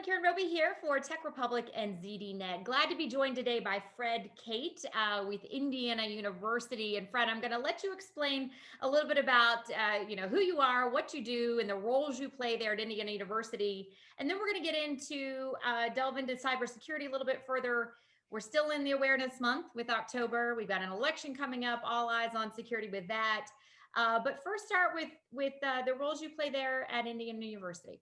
Karen Roby here for Tech Republic and ZDNet. Glad to be joined today by Fred Kate with Indiana University. And Fred, I'm going to let you explain a little bit about who you are, what you do, and the roles you play there at Indiana University. And then we're going to get into delve into cybersecurity a little bit further. We're still in the awareness month with October. We've got an election coming up. All eyes on security with that. But first, start with the roles you play there at Indiana University.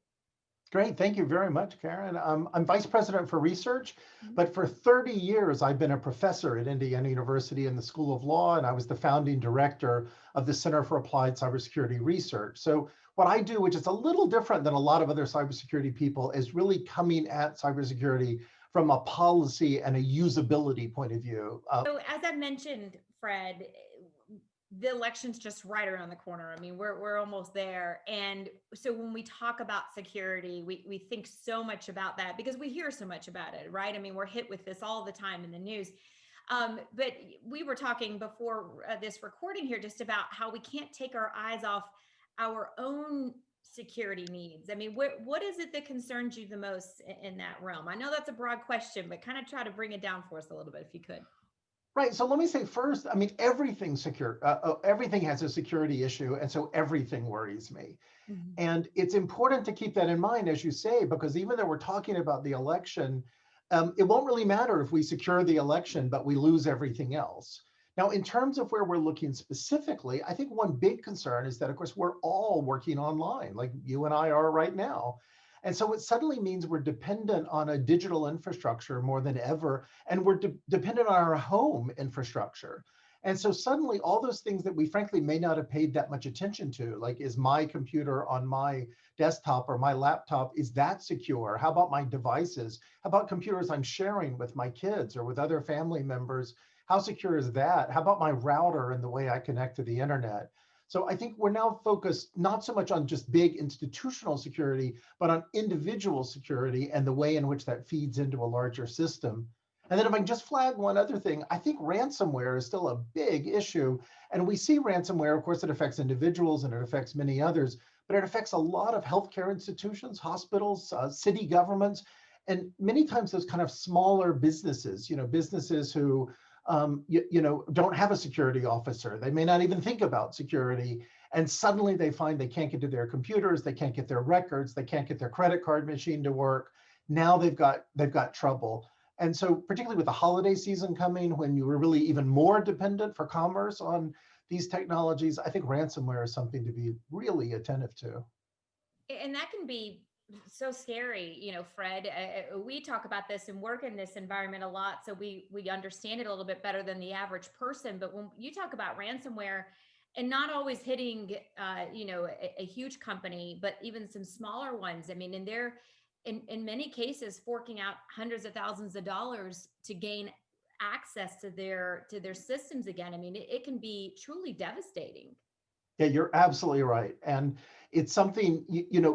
Great, thank you very much, Karen. I'm Vice President for Research, Mhm. but for 30 years, I've been a professor at Indiana University in the School of Law, and I was the founding director of the Center for Applied Cybersecurity Research. So what I do, which is a little different than a lot of other cybersecurity people, is really coming at cybersecurity from a policy and a usability point of view. So as I mentioned, Fred, the election's just right around the corner. I mean, we're almost there. And so when we talk about security, we think so much about that because we hear so much about it, right? I mean, we're hit with this all the time in the news. But we were talking before this recording here just about how we can't take our eyes off our own security needs. I mean, what is it that concerns you the most in that realm? I know that's a broad question, but kind of try to bring it down for us a little bit if you could. Right. So let me say first, I mean, everything's secure. Everything has a security issue. And so everything worries me. Mhm. And it's important to keep that in mind, as you say, because even though we're talking about the election, it won't really matter if we secure the election, but we lose everything else. Now, in terms of where we're looking specifically, I think one big concern is that, of course, we're all working online, like you and I are right now. And so it suddenly means we're dependent on a digital infrastructure more than ever, and we're dependent on our home infrastructure. And so suddenly all those things that we frankly may not have paid that much attention to, like is my computer on my desktop or my laptop, is that secure? How about my devices? How about computers I'm sharing with my kids or with other family members? How secure is that? How about my router and the way I connect to the internet? So I think we're now focused not so much on just big institutional security, but on individual security and the way in which that feeds into a larger system. And then if I can just flag one other thing, I think ransomware is still a big issue. And we see ransomware, of course, it affects individuals and it affects many others, but it affects a lot of healthcare institutions, hospitals, city governments, and many times those kind of smaller businesses, businesses who don't have a security officer. They may not even think about security. And suddenly they find they can't get to their computers, they can't get their records, they can't get their credit card machine to work. Now they've got trouble. And so particularly with the holiday season coming, when you were really even more dependent for commerce on these technologies, I think ransomware is something to be really attentive to. And that can be so scary, Fred. We talk about this and work in this environment a lot, so we understand it a little bit better than the average person. But when you talk about ransomware, and not always hitting, a huge company, but even some smaller ones. I mean, and they're in many cases forking out hundreds of thousands of dollars to gain access to their systems again. I mean, it can be truly devastating. Yeah, you're absolutely right. And it's something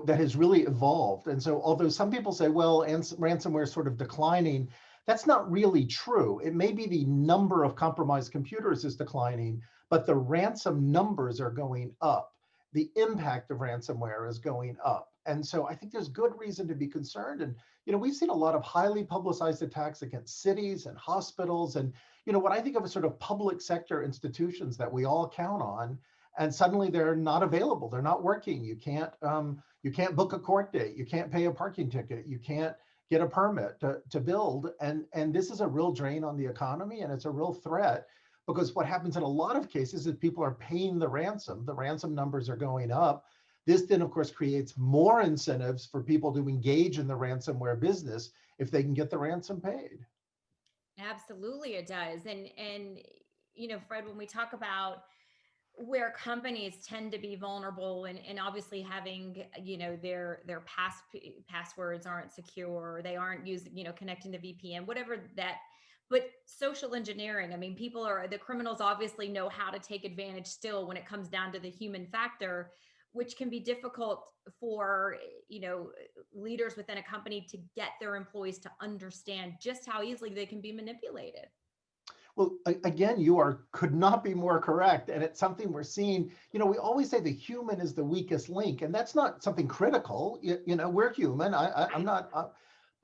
that has really evolved. And so although some people say, well, and ransomware is sort of declining, that's not really true. It may be the number of compromised computers is declining, but the ransom numbers are going up. The impact of ransomware is going up. And so I think there's good reason to be concerned. And we've seen a lot of highly publicized attacks against cities and hospitals and what I think of as sort of public sector institutions that we all count on, and suddenly they're not available. They're not working. You can't book a court date. You can't pay a parking ticket. You can't get a permit to build. And this is a real drain on the economy, and it's a real threat because what happens in a lot of cases is people are paying the ransom. The ransom numbers are going up. This then, of course, creates more incentives for people to engage in the ransomware business if they can get the ransom paid. Absolutely, it does. And Fred, when we talk about where companies tend to be vulnerable and obviously having their passwords aren't secure, they aren't using connecting to VPN, whatever that. But social engineering, I mean, the criminals obviously know how to take advantage still when it comes down to the human factor, which can be difficult for leaders within a company to get their employees to understand just how easily they can be manipulated. Well, again, could not be more correct. And it's something we're seeing. We always say the human is the weakest link, and that's not something critical. We're human. I'm not.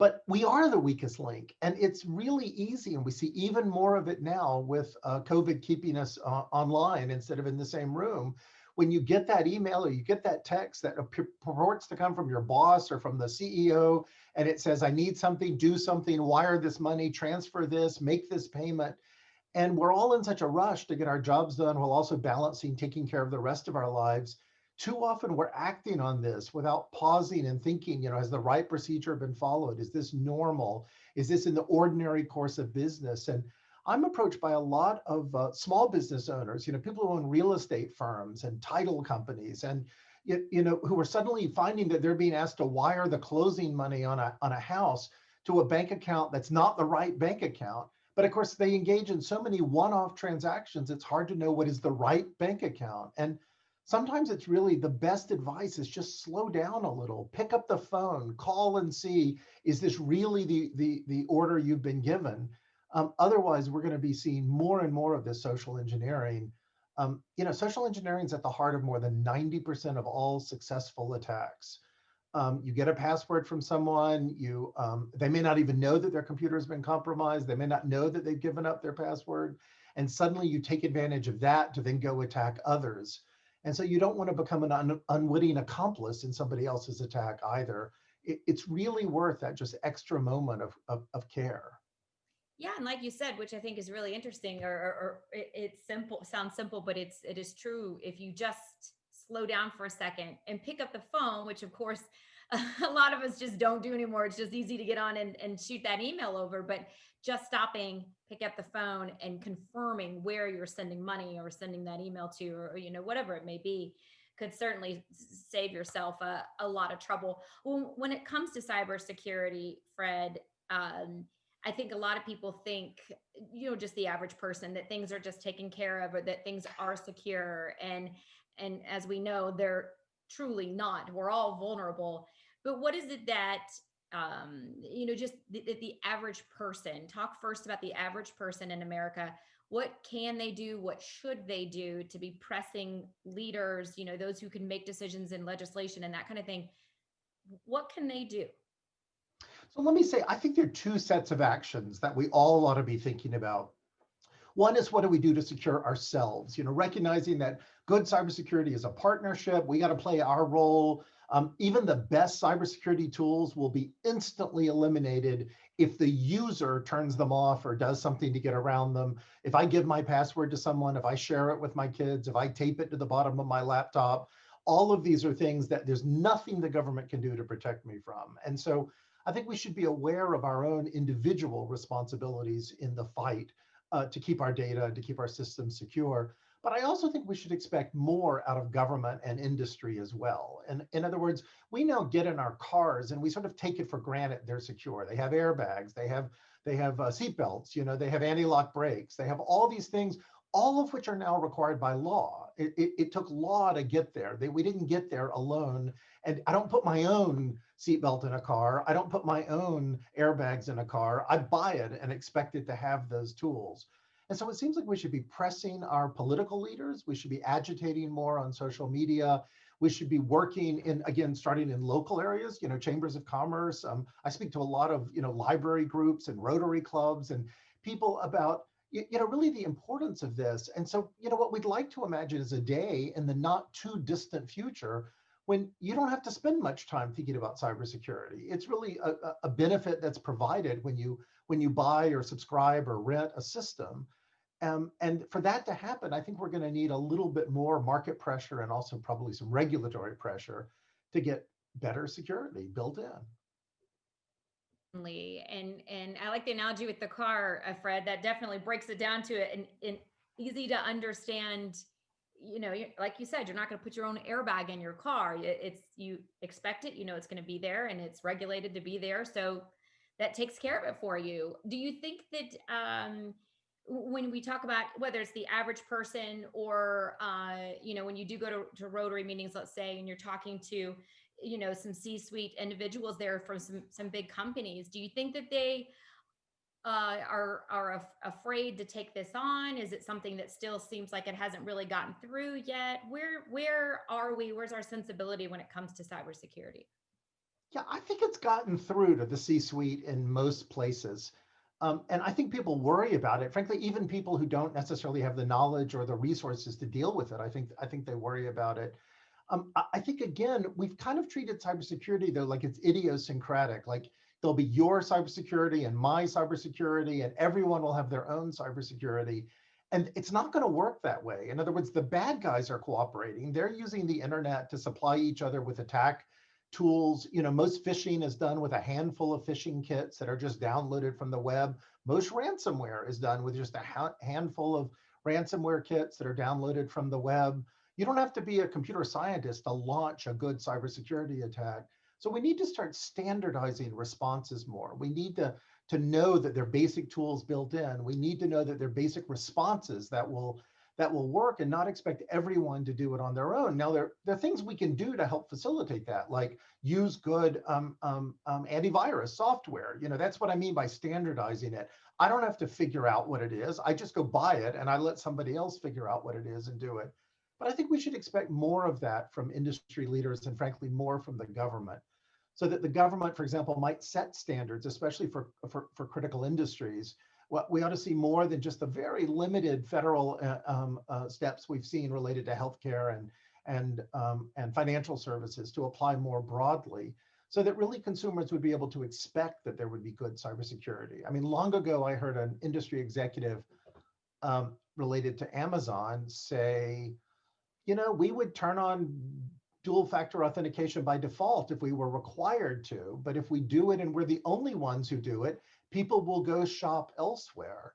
But we are the weakest link, and it's really easy. And we see even more of it now with COVID keeping us online instead of in the same room. When you get that email or you get that text that purports to come from your boss or from the CEO, and it says, I need something, do something, wire this money, transfer this, make this payment. And we're all in such a rush to get our jobs done while also balancing taking care of the rest of our lives. Too often we're acting on this without pausing and thinking, has the right procedure been followed? Is this normal? Is this in the ordinary course of business? And I'm approached by a lot of small business owners, people who own real estate firms and title companies, and who are suddenly finding that they're being asked to wire the closing money on a house to a bank account that's not the right bank account. But of course, they engage in so many one-off transactions, it's hard to know what is the right bank account. And sometimes it's really the best advice is just slow down a little, pick up the phone, call and see, is this really the order you've been given? Otherwise, we're going to be seeing more and more of this social engineering. Social engineering is at the heart of more than 90% of all successful attacks. You get a password from someone, they may not even know that their computer has been compromised. They may not know that they've given up their password. And suddenly you take advantage of that to then go attack others. And so you don't want to become an unwitting accomplice in somebody else's attack either. It's really worth that just extra moment of care. Yeah, and like you said, which I think is really interesting, or it's simple, sounds simple, but it is true. If you just slow down for a second and pick up the phone, which of course a lot of us just don't do anymore. It's just easy to get on and shoot that email over, but just stopping, pick up the phone and confirming where you're sending money or sending that email to, or whatever it may be, could certainly save yourself a lot of trouble. When it comes to cybersecurity, Fred, I think a lot of people think, just the average person, that things are just taken care of or that things are secure. And as we know, they're truly not. We're all vulnerable. But what is it that, just the average person, talk first about the average person in America. What can they do? What should they do to be pressing leaders, those who can make decisions in legislation and that kind of thing? What can they do? So let me say, I think there are two sets of actions that we all ought to be thinking about. One is, what do we do to secure ourselves? Recognizing that good cybersecurity is a partnership. We got to play our role. Even the best cybersecurity tools will be instantly eliminated if the user turns them off or does something to get around them. If I give my password to someone, if I share it with my kids, if I tape it to the bottom of my laptop, all of these are things that there's nothing the government can do to protect me from. And so I think we should be aware of our own individual responsibilities in the fight to keep our data, to keep our systems secure. But I also think we should expect more out of government and industry as well. And in other words, we now get in our cars and we sort of take it for granted they're secure. They have airbags, they have seat belts, they have anti-lock brakes, they have all these things, all of which are now required by law. It took law to get there. We didn't get there alone. And I don't put my own seatbelt in a car. I don't put my own airbags in a car. I buy it and expect it to have those tools. And so it seems like we should be pressing our political leaders. We should be agitating more on social media. We should be working in, again, starting in local areas, chambers of commerce. I speak to a lot of, library groups and Rotary clubs and people about, really the importance of this. And so, what we'd like to imagine is a day in the not too distant future when you don't have to spend much time thinking about cybersecurity. It's really a benefit that's provided when you buy or subscribe or rent a system. And for that to happen, I think we're going to need a little bit more market pressure and also probably some regulatory pressure to get better security built in. And I like the analogy with the car, Fred. That definitely breaks it down to it and easy to understand. Like you said, you're not going to put your own airbag in your car. You expect it. It's going to be there, and it's regulated to be there. So that takes care of it for you. Do you think that when we talk about whether it's the average person or when you do go to Rotary meetings, let's say, and you're talking to some C-suite individuals there from some big companies, do you think that they are afraid to take this on? Is it something that still seems like it hasn't really gotten through yet? Where are we? Where's our sensibility when it comes to cybersecurity? Yeah, I think it's gotten through to the C-suite in most places. And I think people worry about it. Frankly, even people who don't necessarily have the knowledge or the resources to deal with it, I think they worry about it. I think again, we've kind of treated cybersecurity though like it's idiosyncratic. Like there'll be your cybersecurity and my cybersecurity, and everyone will have their own cybersecurity. And it's not going to work that way. In other words, the bad guys are cooperating. They're using the internet to supply each other with attack tools. Most phishing is done with a handful of phishing kits that are just downloaded from the web. Most ransomware is done with just a handful of ransomware kits that are downloaded from the web. You don't have to be a computer scientist to launch a good cybersecurity attack. So we need to start standardizing responses more. We need to know that they're basic tools built in. We need to know that they're basic responses that will work, and not expect everyone to do it on their own. Now, there are things we can do to help facilitate that, like use good antivirus software. That's what I mean by standardizing it. I don't have to figure out what it is. I just go buy it and I let somebody else figure out what it is and do it. But I think we should expect more of that from industry leaders, and frankly, more from the government. So that the government, for example, might set standards, especially for critical industries. What we ought to see more than just the very limited federal steps we've seen related to healthcare and financial services, to apply more broadly, so that really consumers would be able to expect that there would be good cybersecurity. I mean, long ago, I heard an industry executive related to Amazon say, we would turn on dual factor authentication by default if we were required to, but if we do it and we're the only ones who do it, people will go shop elsewhere.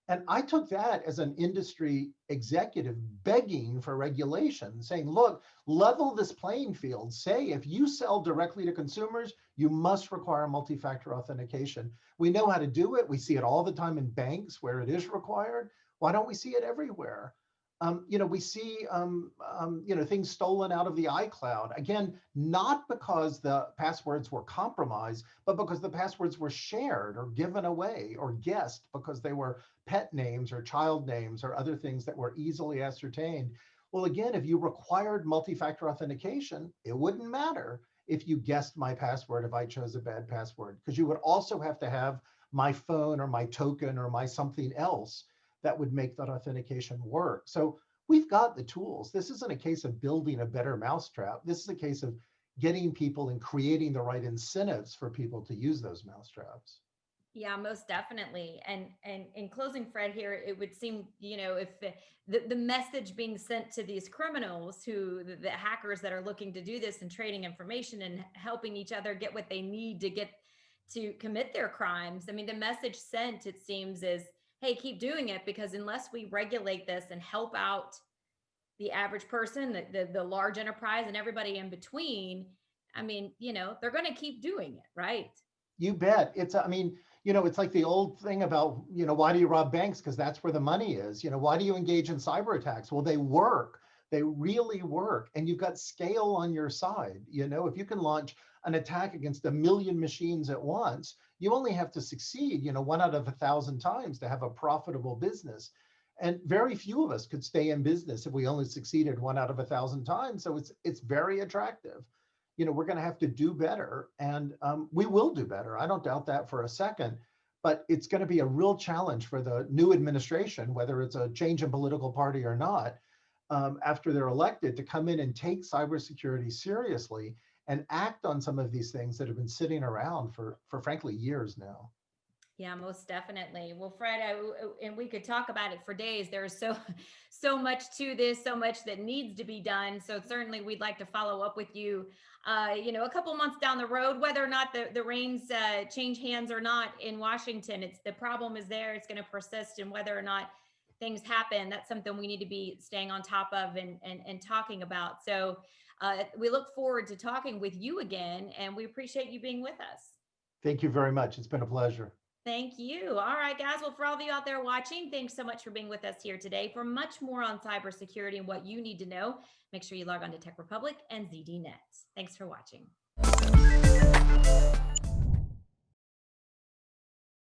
And I took that as an industry executive begging for regulation, saying, look, level this playing field. Say, if you sell directly to consumers, you must require multi-factor authentication. We know how to do it. We see it all the time in banks where it is required. Why don't we see it everywhere? We see things stolen out of the iCloud. Again, not because the passwords were compromised, but because the passwords were shared or given away or guessed because they were pet names or child names or other things that were easily ascertained. Well, again, if you required multi-factor authentication, it wouldn't matter if you guessed my password if I chose a bad password, because you would also have to have my phone or my token or my something else that would make that authentication work. So we've got the tools. This isn't a case of building a better mousetrap. This is a case of getting people and creating the right incentives for people to use those mousetraps. Yeah, most definitely. And in closing, Fred, here, it would seem, if the message being sent to these criminals, the hackers that are looking to do this and trading information and helping each other get what they need to get to commit their crimes. I mean, the message sent, it seems, is, hey, keep doing it, because unless we regulate this and help out the average person, the large enterprise, and everybody in between, I mean, they're going to keep doing it, right? You bet. It's like the old thing about, why do you rob banks? Because that's where the money is. Why do you engage in cyber attacks? Well, they work. They really work. And you've got scale on your side. If you can launch an attack against 1 million machines at once, you only have to succeed, 1 out of 1,000 times to have a profitable business. And very few of us could stay in business if we only succeeded 1 out of 1,000 times. So it's very attractive. We're going to have to do better, and we will do better. I don't doubt that for a second, but it's going to be a real challenge for the new administration, whether it's a change in political party or not, after they're elected, to come in and take cybersecurity seriously and act on some of these things that have been sitting around for frankly years now. Yeah, most definitely. Well, Fred, and we could talk about it for days. There's so much to this, so much that needs to be done. So certainly, we'd like to follow up with you, a couple months down the road, whether or not the reins change hands or not in Washington. It's the problem is there. It's going to persist, and whether or not things happen, that's something we need to be staying on top of and talking about. So we look forward to talking with you again, and we appreciate you being with us. Thank you very much. It's been a pleasure. Thank you. All right, guys. Well, for all of you out there watching, thanks so much for being with us here today. For much more on cybersecurity and what you need to know, make sure you log on to Tech Republic and ZDNet. Thanks for watching.